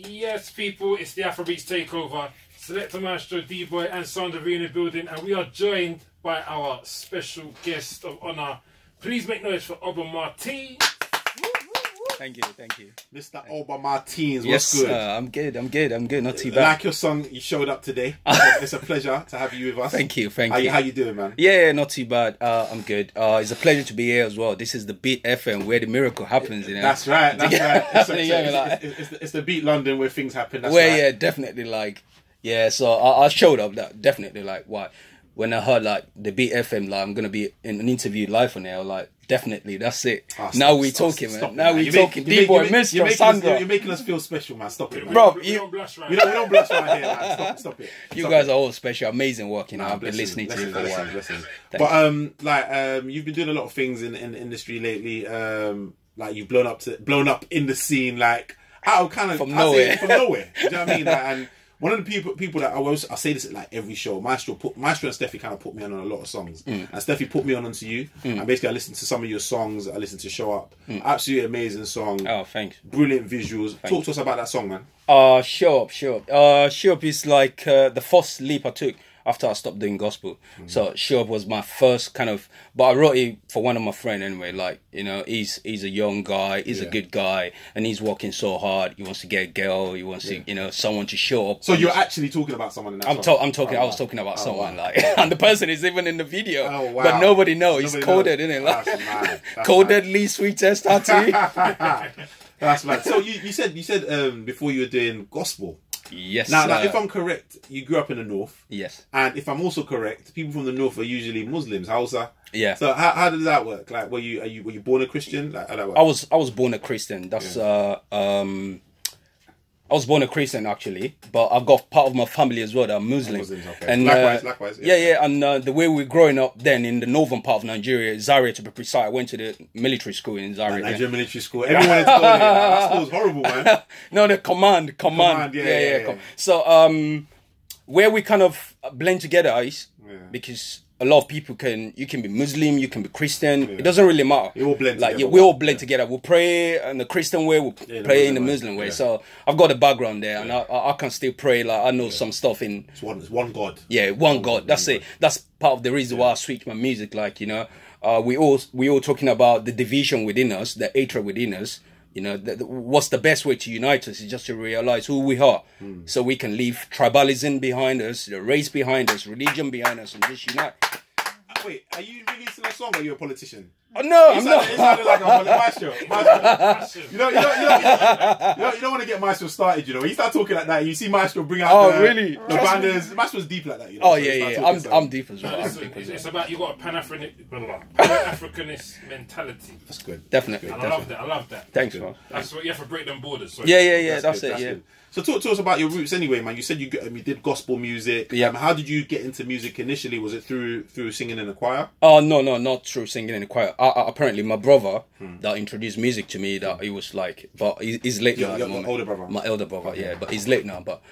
Yes, people, it's the Afrobeats Takeover. Selector Maestro, D-Boy and Sandra in the building, and we are joined by our special guest of honour. Please make noise for Oba Marteenz. Thank you. Mr. Oba Marteenz, yes, what's good? I'm good, not too bad. Like your song, you showed up today. It's a pleasure to have you with us. Thank you. How you doing, man? Yeah, not too bad. I'm good. It's a pleasure to be here as well. This is the Beatfm where the miracle happens, you know? That's right. It's the Beat London where things happen. That's where, right. yeah, definitely, like, yeah, so I showed up, that definitely, like, what? When I heard, like, the Beatfm, like, I'm going to be in an interview live on there, like, definitely, that's it. Now we're talking, man. Now we're talking. D-Boy, Mr. Sandra. You're making us feel special, man. Stop it, man. Bro, we don't blush right we don't blush right here, man. Stop it. You guys are all special, amazing work, you know. I've been listening to you for a while. But you've been doing a lot of things in the industry lately. Like you've blown up in the scene, like out of kind of from nowhere. Do you know what I mean? Like, and one of the people that I say this at like every show, Maestro and Steffi kind of put me on a lot of songs, and Steffi put me onto you. And basically, I listened to some of your songs. I listened to Show Up. Absolutely amazing song. Oh, thanks. Brilliant visuals. Talk to us about that song, man. Show Up. Show Up is like the first leap I took after I stopped doing gospel. So Show Up was my first kind of, but I wrote it for one of my friends anyway. Like, you know, he's a young guy, he's a good guy, and he's working so hard. He wants to get a girl, he wants to, you know, someone to show up. So you're actually talking about someone in that song? I was talking about someone, like, and the person is even in the video. Oh, wow. But nobody knows. He's coded, isn't it? Like, that's mad. codedly sweetest tattoo. That's mad. So you said before you were doing gospel. Yes. Now, if I'm correct, you grew up in the north. Yes. And if I'm also correct, people from the north are usually Muslims, Hausa. Yeah. So how does that work? Like, were you born a Christian? Like, how that work? I was born a Christian. That's I was born a Christian actually, but I've got part of my family as well that are Muslim. Muslims, okay. And likewise. Yeah. And the way we're growing up then in the northern part of Nigeria, Zaria to be precise, I went to the military school in Zaria. Nigerian military school. Everyone wanted to go there. That school's horrible, man. No, the command. Yeah. So where we kind of blend together is because a lot of people you can be Muslim, you can be Christian. It doesn't really matter. We all blend together. We all blend together. We'll pray in the Christian way, we'll pray in the Muslim way. So I've got a background there, and I can still pray. Like I know some stuff in. It's one God. Yeah, one God. That's it. That's part of the reason why I switched my music. Like, you know, we all talking about the division within us, the hatred within us. You know, what's the best way to unite us is just to realize who we are, so we can leave tribalism behind us, the race behind us, religion behind us, and just unite. Wait, are you releasing a song or are you a politician? Oh, no, I'm not. It sounded like a maestro. You don't want to get Maestro started, you know. When you start talking like that, you see Maestro bring out the banners. Maestro's deep like that, you know. Oh, yeah. I'm deep as well. It's about, you got a Pan-Africanist mentality. That's good. Definitely. And I love that. Thanks, man. That's what you have to break them borders. So. Yeah, that's it. Good. So talk to us about your roots anyway, man. You said you did gospel music. Yeah. How did you get into music initially? Was it through singing in a choir? Oh, no, not through singing in a choir. Apparently, my brother that introduced music to me, that he was like, but he's late now. Your older brother. My elder brother, yeah, but he's late now. But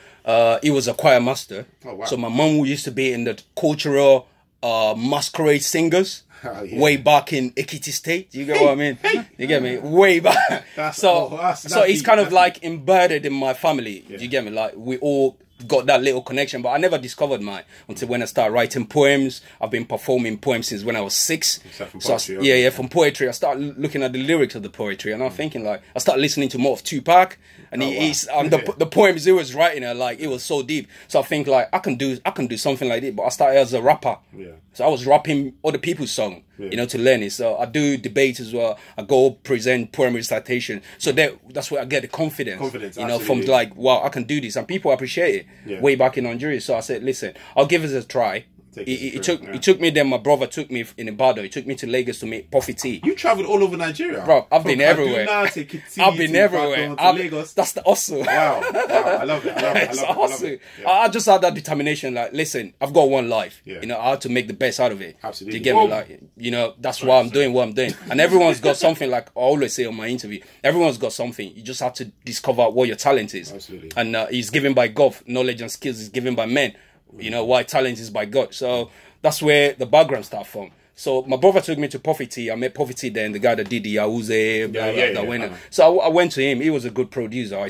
he was a choir master. Oh, wow. So my mum used to be in the cultural masquerade singers. Way back in Ekiti State, you get what I mean? You get me? Way back. So it's kind of like embedded in my family. Yeah. You get me? Like we all got that little connection, but I never discovered mine until when I started writing poems. I've been performing poems since when I was 6. From poetry, from poetry. I started looking at the lyrics of the poetry, and I'm thinking like I started listening to more of Tupac, and the poems he was writing are like it was so deep. So I think like I can do something like this, but I started as a rapper. Yeah. So I was rapping other people's song, you know, to learn it. So I do debates as well. I go present poem recitation. So that's where I get the confidence, you know, from like, wow, I can do this, and people appreciate it. Yeah. Way back in Nigeria. So I said, listen, I'll give it a try. It took me then. My brother took me in Ibadan. He took me to Lagos to make Puffy tea. You travelled all over Nigeria, bro. I've been everywhere. I've been everywhere. That's the hustle. Wow, I love it. I love it. Yeah. I just had that determination. Like, listen, I've got one life. Yeah. You know, I have to make the best out of it. Absolutely. To get me, like, you know, that's why I'm doing what I'm doing. And everyone's got something. Like I always say on my interview, everyone's got something. You just have to discover what your talent is. Absolutely. And it's given by God. Knowledge and skills is given by men. You know, why talent is by God. So that's where the background starts from. So my brother took me to Poverty. I met Poverty then, the guy that did the Yahooze, that went. I know. So I went to him. He was a good producer. I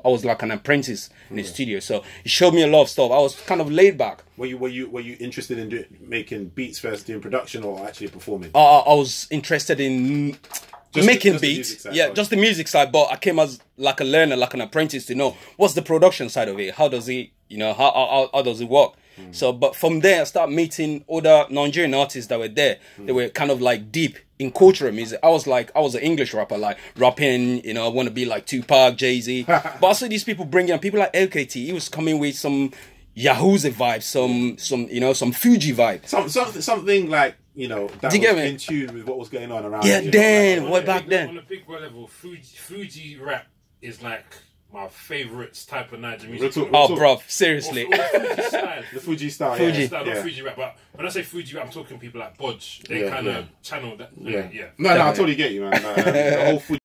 was like an apprentice in the studio. So he showed me a lot of stuff. I was kind of laid back. Were you interested in making beats first, doing production, or actually performing? I was interested in making beats, just the music side. But I came as like a learner, like an apprentice, to know what's the production side of it. How does it, how does it work? So, but from there, I started meeting other Nigerian artists that were there. They were kind of like deep in cultural music. I was an English rapper, like rapping, I want to be like Tupac, Jay-Z. But I saw these people bringing people like LKT. He was coming with some Yahooze vibe, some Fuji vibe. Something like, that was in tune with what was going on around. Yeah, then, way back then. On a big level, Fuji rap is like my favourite type of Nigerian music. Bruv, seriously. The Fuji style. Not Fuji rap, but when I say Fuji rap, I'm talking people like Bodge. They kind of channel that. No, I totally get you, man. The whole Fuji